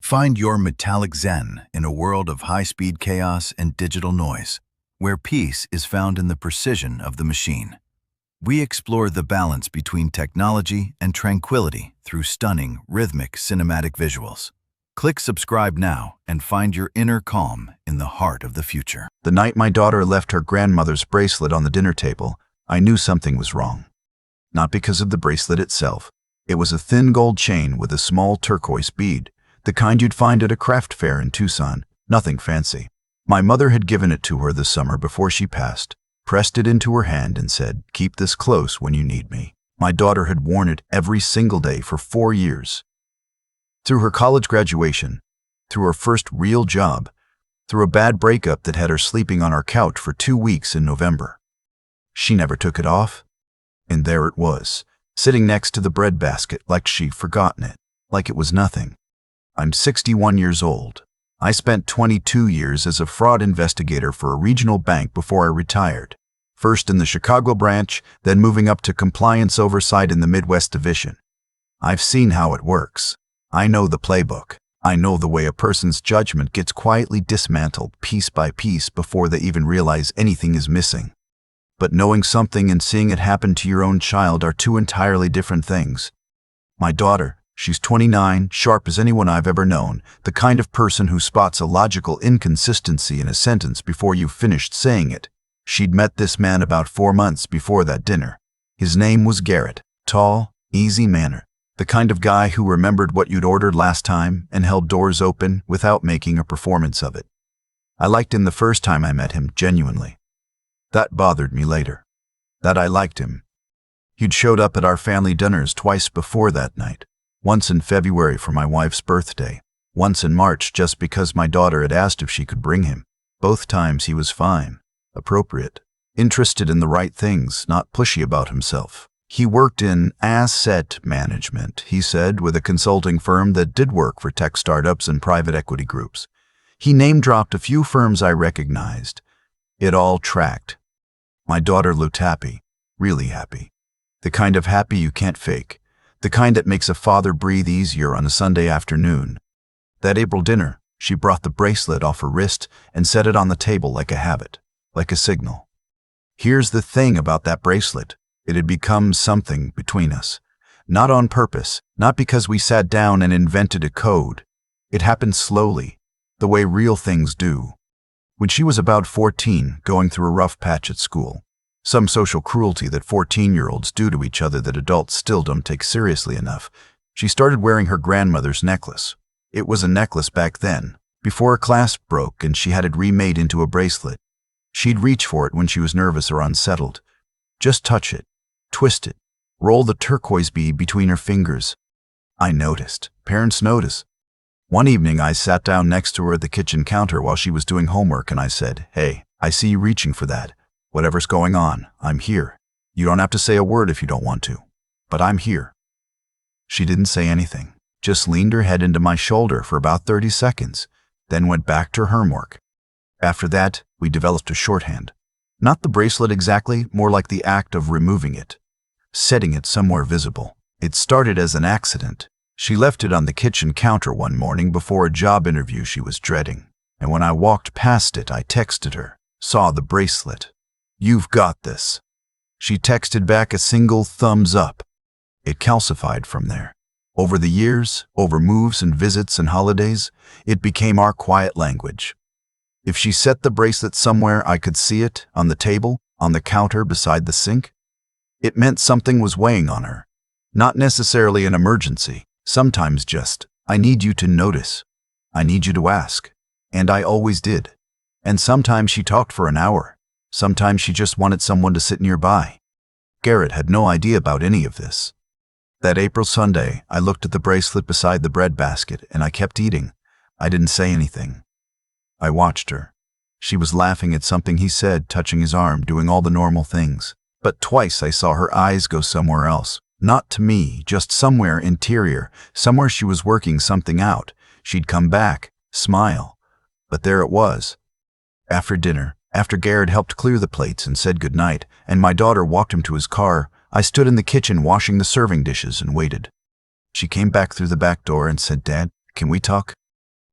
Find your metallic zen in a world of high-speed chaos and digital noise, where peace is found in the precision of the machine. We explore the balance between technology and tranquility through stunning, rhythmic, cinematic visuals. Click subscribe now and find your inner calm in the heart of the future. The night my daughter left her grandmother's bracelet on the dinner table, I knew something was wrong. Not because of the bracelet itself. It was a thin gold chain with a small turquoise bead, the kind you'd find at a craft fair in Tucson, nothing fancy. My mother had given it to her the summer before she passed, pressed it into her hand and said, "Keep this close when you need me." My daughter had worn it every single day for 4 years. Through her college graduation, through her first real job, through a bad breakup that had her sleeping on our couch for 2 weeks in November. She never took it off, and there it was, sitting next to the breadbasket like she'd forgotten it, like it was nothing. I'm 61 years old. I spent 22 years as a fraud investigator for a regional bank before I retired. First in the Chicago branch, then moving up to compliance oversight in the Midwest division. I've seen how it works. I know the playbook. I know the way a person's judgment gets quietly dismantled piece by piece before they even realize anything is missing. But knowing something and seeing it happen to your own child are two entirely different things. My daughter, she's 29, sharp as anyone I've ever known, the kind of person who spots a logical inconsistency in a sentence before you've finished saying it. She'd met this man about 4 months before that dinner. His name was Garrett, tall, easy mannered, the kind of guy who remembered what you'd ordered last time and held doors open without making a performance of it. I liked him the first time I met him, genuinely. That bothered me later. That I liked him. He'd showed up at our family dinners twice before that night. Once in February for my wife's birthday, once in March just because my daughter had asked if she could bring him. Both times he was fine, appropriate, interested in the right things, not pushy about himself. He worked in asset management, he said, with a consulting firm that did work for tech startups and private equity groups. He name-dropped a few firms I recognized. It all tracked. My daughter looked happy, really happy. The kind of happy you can't fake. The kind that makes a father breathe easier on a Sunday afternoon. That April dinner, she brought the bracelet off her wrist and set it on the table like a habit, like a signal. Here's the thing about that bracelet. It had become something between us. Not on purpose, not because we sat down and invented a code. It happened slowly, the way real things do. When she was about 14, going through a rough patch at school, some social cruelty that 14-year-olds do to each other that adults still don't take seriously enough, she started wearing her grandmother's necklace. It was a necklace back then, before a clasp broke and she had it remade into a bracelet. She'd reach for it when she was nervous or unsettled. Just touch it, twist it, roll the turquoise bead between her fingers. I noticed. Parents notice. One evening I sat down next to her at the kitchen counter while she was doing homework and I said, "Hey, I see you reaching for that. Whatever's going on, I'm here. You don't have to say a word if you don't want to, but I'm here." She didn't say anything, just leaned her head into my shoulder for about 30 seconds, then went back to her homework. After that, we developed a shorthand. Not the bracelet exactly, more like the act of removing it, setting it somewhere visible. It started as an accident. She left it on the kitchen counter one morning before a job interview she was dreading, and when I walked past it, I texted her, saw the bracelet. "You've got this." She texted back a single thumbs up. It calcified from there. Over the years, over moves and visits and holidays, it became our quiet language. If she set the bracelet somewhere I could see it, on the table, on the counter beside the sink, it meant something was weighing on her. Not necessarily an emergency, sometimes just, "I need you to notice. I need you to ask." And I always did. And sometimes she talked for an hour. Sometimes she just wanted someone to sit nearby. Garrett had no idea about any of this. That April Sunday, I looked at the bracelet beside the breadbasket and I kept eating. I didn't say anything. I watched her. She was laughing at something he said, touching his arm, doing all the normal things. But twice I saw her eyes go somewhere else. Not to me, just somewhere interior, somewhere she was working something out. She'd come back, smile. But there it was. After dinner, after Garrett helped clear the plates and said goodnight, and my daughter walked him to his car, I stood in the kitchen washing the serving dishes and waited. She came back through the back door and said, "Dad, can we talk?"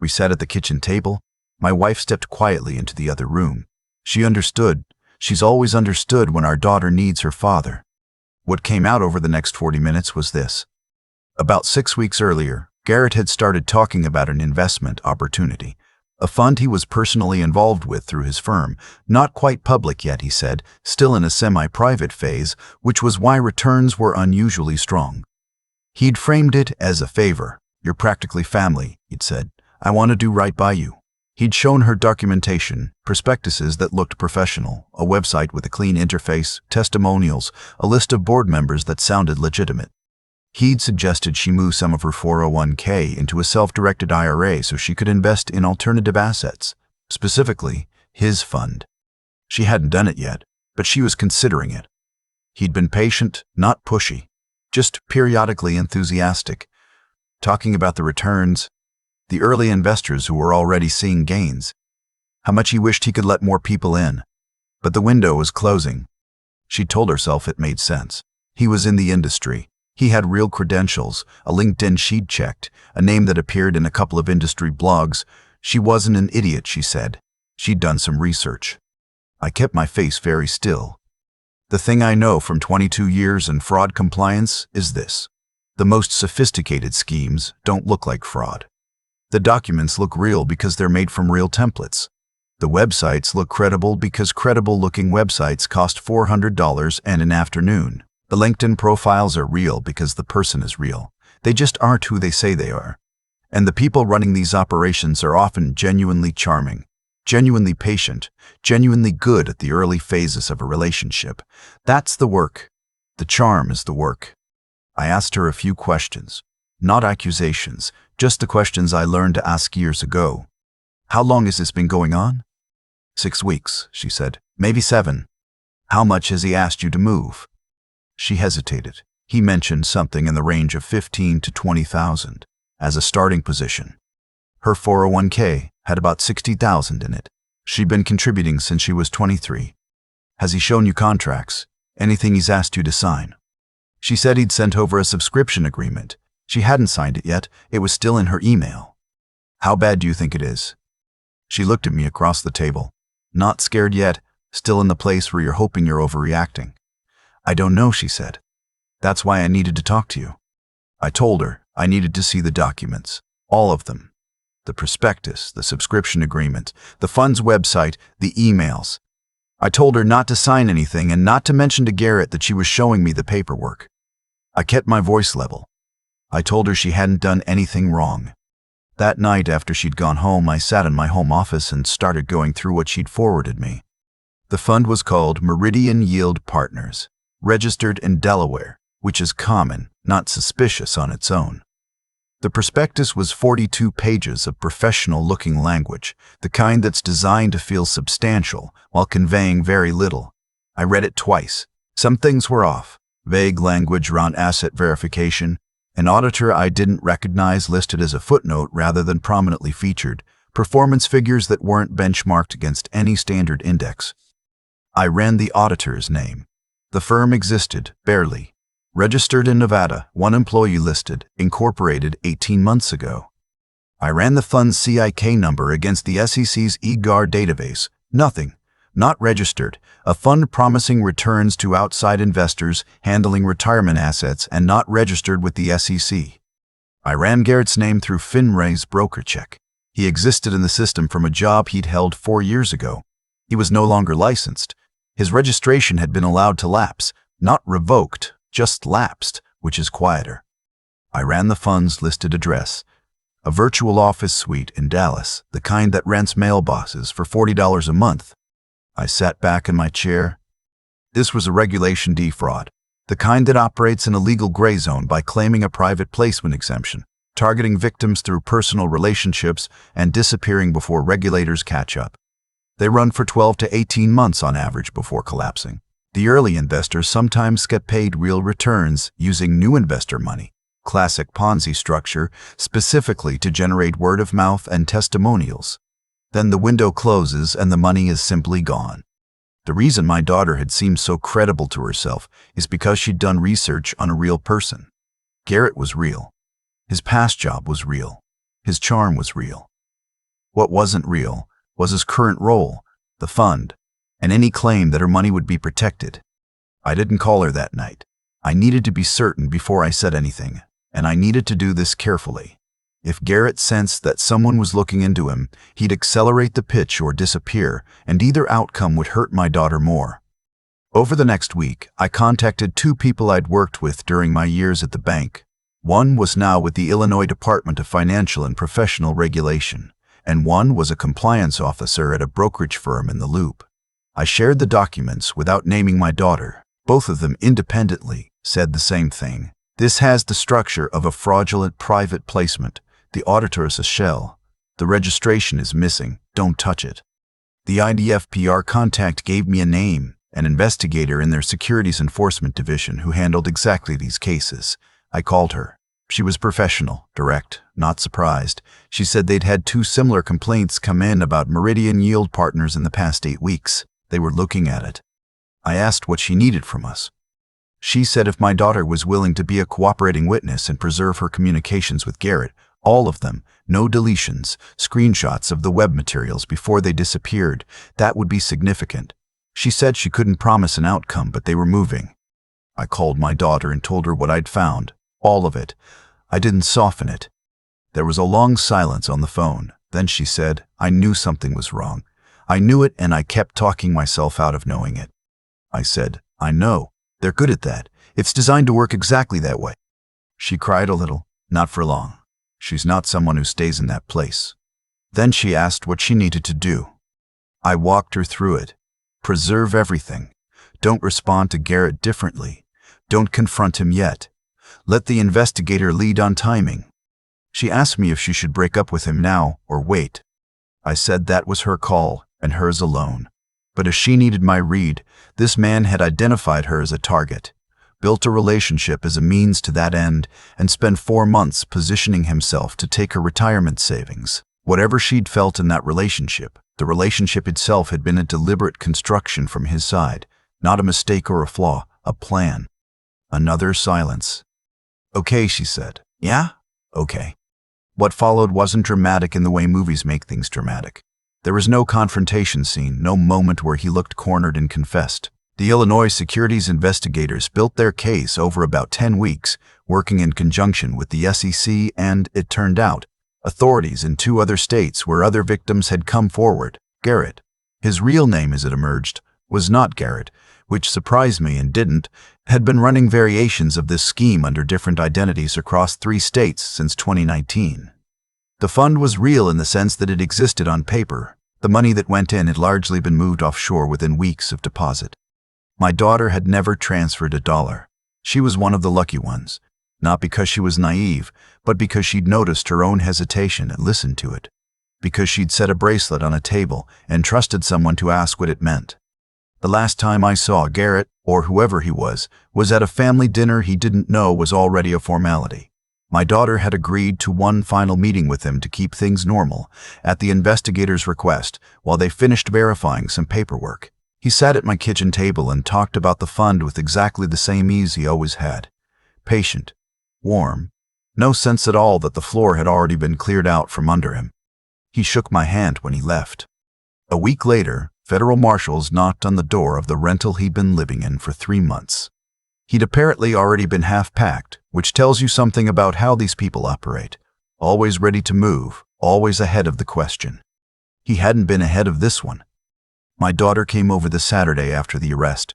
We sat at the kitchen table. My wife stepped quietly into the other room. She understood. She's always understood when our daughter needs her father. What came out over the next 40 minutes was this. About 6 weeks earlier, Garrett had started talking about an investment opportunity, a fund he was personally involved with through his firm, not quite public yet, he said, still in a semi-private phase, which was why returns were unusually strong. He'd framed it as a favor. You're practically family, he'd said. I want to do right by you. He'd shown her documentation, prospectuses that looked professional, a website with a clean interface, testimonials, a list of board members that sounded legitimate. He'd suggested she move some of her 401k into a self-directed IRA so she could invest in alternative assets, specifically his fund. She hadn't done it yet, but she was considering it. He'd been patient, not pushy, just periodically enthusiastic, talking about the returns, the early investors who were already seeing gains, how much he wished he could let more people in. But the window was closing. She told herself it made sense. He was in the industry. He had real credentials, a LinkedIn she'd checked, a name that appeared in a couple of industry blogs. She wasn't an idiot, she said. She'd done some research. I kept my face very still. The thing I know from 22 years in fraud compliance is this. The most sophisticated schemes don't look like fraud. The documents look real because they're made from real templates. The websites look credible because credible-looking websites cost $400 and an afternoon. The LinkedIn profiles are real because the person is real. They just aren't who they say they are. And the people running these operations are often genuinely charming, genuinely patient, genuinely good at the early phases of a relationship. That's the work. The charm is the work. I asked her a few questions, not accusations, just the questions I learned to ask years ago. How long has this been going on? 6 weeks, she said. Maybe 7. How much has he asked you to move? She hesitated. He mentioned something in the range of 15 to 20,000 as a starting position. Her 401k had about 60,000 in it. She'd been contributing since she was 23. Has he shown you contracts? Anything he's asked you to sign? She said he'd sent over a subscription agreement. She hadn't signed it yet. It was still in her email. How bad do you think it is? She looked at me across the table. Not scared yet, still in the place where you're hoping you're overreacting. I don't know, she said. That's why I needed to talk to you. I told her I needed to see the documents, all of them. The prospectus, the subscription agreement, the fund's website, the emails. I told her not to sign anything and not to mention to Garrett that she was showing me the paperwork. I kept my voice level. I told her she hadn't done anything wrong. That night after she'd gone home, I sat in my home office and started going through what she'd forwarded me. The fund was called Meridian Yield Partners, registered in Delaware, which is common, not suspicious on its own. The prospectus was 42 pages of professional-looking language, the kind that's designed to feel substantial while conveying very little. I read it twice. Some things were off. Vague language around asset verification, an auditor I didn't recognize listed as a footnote rather than prominently featured, performance figures that weren't benchmarked against any standard index. I ran the auditor's name. The firm existed, barely. Registered in Nevada, 1 employee listed, incorporated 18 months ago. I ran the fund's CIK number against the SEC's EGAR database. Nothing. Not registered. A fund promising returns to outside investors, handling retirement assets, and not registered with the SEC. I ran Garrett's name through Finray's broker check. He existed in the system from a job he'd held 4 years ago. He was no longer licensed. His registration had been allowed to lapse, not revoked, just lapsed, which is quieter. I ran the fund's listed address, a virtual office suite in Dallas, the kind that rents mailboxes for $40 a month. I sat back in my chair. This was a Regulation D fraud, the kind that operates in a legal gray zone by claiming a private placement exemption, targeting victims through personal relationships and disappearing before regulators catch up. They run for 12 to 18 months on average before collapsing. The early investors sometimes get paid real returns using new investor money, classic Ponzi structure, specifically to generate word of mouth and testimonials. Then the window closes and the money is simply gone. The reason my daughter had seemed so credible to herself is because she'd done research on a real person. Garrett was real. His past job was real. His charm was real. What wasn't real was his current role, the fund, and any claim that her money would be protected. I didn't call her that night. I needed to be certain before I said anything, and I needed to do this carefully. If Garrett sensed that someone was looking into him, he'd accelerate the pitch or disappear, and either outcome would hurt my daughter more. Over the next week, I contacted 2 people I'd worked with during my years at the bank. One was now with the Illinois Department of Financial and Professional Regulation, and one was a compliance officer at a brokerage firm in the Loop. I shared the documents without naming my daughter. Both of them independently said the same thing. This has the structure of a fraudulent private placement. The auditor is a shell. The registration is missing. Don't touch it. The IDFPR contact gave me a name, an investigator in their Securities Enforcement Division who handled exactly these cases. I called her. She was professional, direct, not surprised. She said they'd had 2 similar complaints come in about Meridian Yield Partners in the past 8 weeks. They were looking at it. I asked what she needed from us. She said if my daughter was willing to be a cooperating witness and preserve her communications with Garrett, all of them, no deletions, screenshots of the web materials before they disappeared, that would be significant. She said she couldn't promise an outcome, but they were moving. I called my daughter and told her what I'd found, all of it. I didn't soften it. There was a long silence on the phone. Then she said, I knew something was wrong. I knew it, and I kept talking myself out of knowing it. I said, I know. They're good at that. It's designed to work exactly that way. She cried a little. Not for long. She's not someone who stays in that place. Then she asked what she needed to do. I walked her through it. Preserve everything. Don't respond to Garrett differently. Don't confront him yet. Let the investigator lead on timing. She asked me if she should break up with him now or wait. I said that was her call and hers alone. But if she needed my read, this man had identified her as a target, built a relationship as a means to that end, and spent 4 months positioning himself to take her retirement savings. Whatever she'd felt in that relationship, the relationship itself had been a deliberate construction from his side, not a mistake or a flaw, a plan. Another silence. Okay, she said. Yeah? Okay. What followed wasn't dramatic in the way movies make things dramatic. There was no confrontation scene, no moment where he looked cornered and confessed. The Illinois securities investigators built their case over about 10 weeks, working in conjunction with the SEC and, it turned out, authorities in 2 other states where other victims had come forward. Garrett, his real name as it emerged, was not Garrett, which surprised me and didn't, had been running variations of this scheme under different identities across 3 states since 2019. The fund was real in the sense that it existed on paper. The money that went in had largely been moved offshore within weeks of deposit. My daughter had never transferred a dollar. She was one of the lucky ones, not because she was naive, but because she'd noticed her own hesitation and listened to it. Because she'd set a bracelet on a table and trusted someone to ask what it meant. The last time I saw Garrett, or whoever he was at a family dinner he didn't know was already a formality. My daughter had agreed to one final meeting with him to keep things normal, at the investigator's request, while they finished verifying some paperwork. He sat at my kitchen table and talked about the fund with exactly the same ease he always had. Patient, warm, no sense at all that the floor had already been cleared out from under him. He shook my hand when he left. A week later, federal marshals knocked on the door of the rental he'd been living in for 3 months. He'd apparently already been half-packed, which tells you something about how these people operate. Always ready to move, always ahead of the question. He hadn't been ahead of this one. My daughter came over the Saturday after the arrest.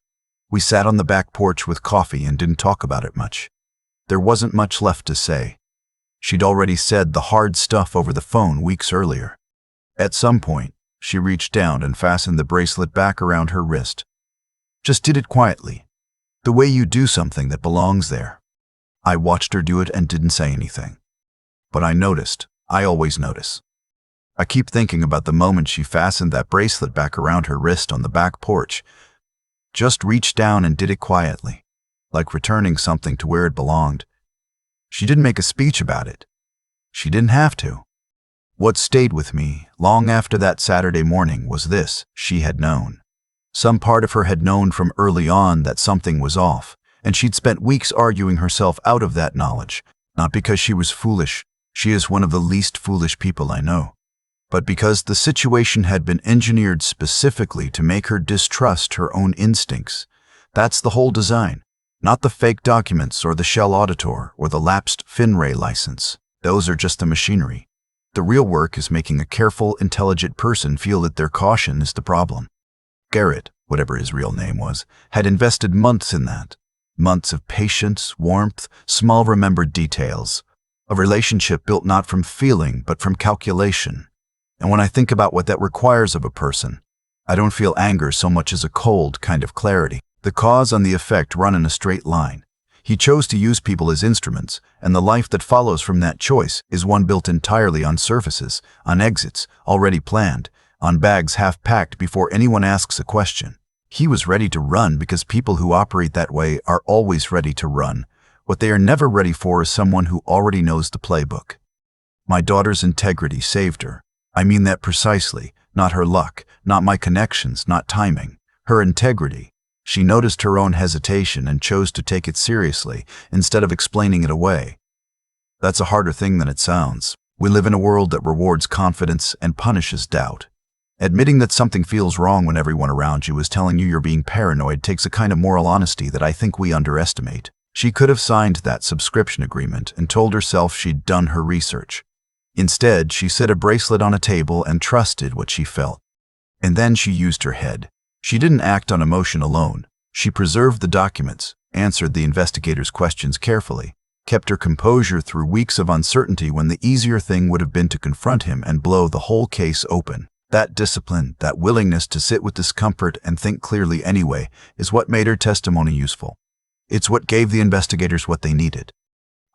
We sat on the back porch with coffee and didn't talk about it much. There wasn't much left to say. She'd already said the hard stuff over the phone weeks earlier. At some point, she reached down and fastened the bracelet back around her wrist. Just did it quietly. The way you do something that belongs there. I watched her do it and didn't say anything. But I noticed. I always notice. I keep thinking about the moment she fastened that bracelet back around her wrist on the back porch. Just reached down and did it quietly, like returning something to where it belonged. She didn't make a speech about it. She didn't have to. What stayed with me long after that Saturday morning was this: she had known. Some part of her had known from early on that something was off, and she'd spent weeks arguing herself out of that knowledge, not because she was foolish. She is one of the least foolish people I know. but because the situation had been engineered specifically to make her distrust her own instincts. That's the whole design, not the fake documents or the shell auditor or the lapsed FinRay license. Those are just the machinery. The real work is making a careful, intelligent person feel that their caution is the problem. Garrett, whatever his real name was, had invested months in that. Months of patience, warmth, small remembered details. A relationship built not from feeling, but from calculation. And when I think about what that requires of a person, I don't feel anger so much as a cold kind of clarity. The cause and the effect run in a straight line. He chose to use people as instruments, and the life that follows from that choice is one built entirely on surfaces, on exits already planned, on bags half-packed before anyone asks a question. He was ready to run because people who operate that way are always ready to run. What they are never ready for is someone who already knows the playbook. My daughter's integrity saved her. I mean that precisely, not her luck, not my connections, not timing. Her integrity. She noticed her own hesitation and chose to take it seriously instead of explaining it away. That's a harder thing than it sounds. We live in a world that rewards confidence and punishes doubt. Admitting that something feels wrong when everyone around you is telling you you're being paranoid takes a kind of moral honesty that I think we underestimate. She could have signed that subscription agreement and told herself she'd done her research. Instead, she set a bracelet on a table and trusted what she felt. And then she used her head. She didn't act on emotion alone. She preserved the documents, answered the investigator's questions carefully, kept her composure through weeks of uncertainty when the easier thing would have been to confront him and blow the whole case open. That discipline, that willingness to sit with discomfort and think clearly anyway, is what made her testimony useful. It's what gave the investigators what they needed.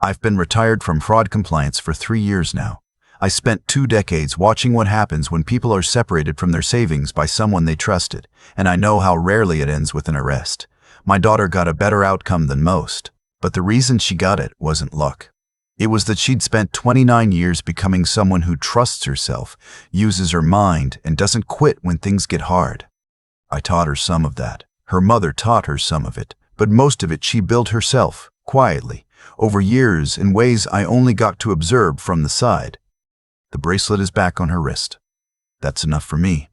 I've been retired from fraud compliance for 3 years now. I spent 2 decades watching what happens when people are separated from their savings by someone they trusted, and I know how rarely it ends with an arrest. My daughter got a better outcome than most, but the reason she got it wasn't luck. It was that she'd spent 29 years becoming someone who trusts herself, uses her mind, and doesn't quit when things get hard. I taught her some of that. Her mother taught her some of it, but most of it she built herself, quietly, over years in ways I only got to observe from the side. The bracelet is back on her wrist. That's enough for me.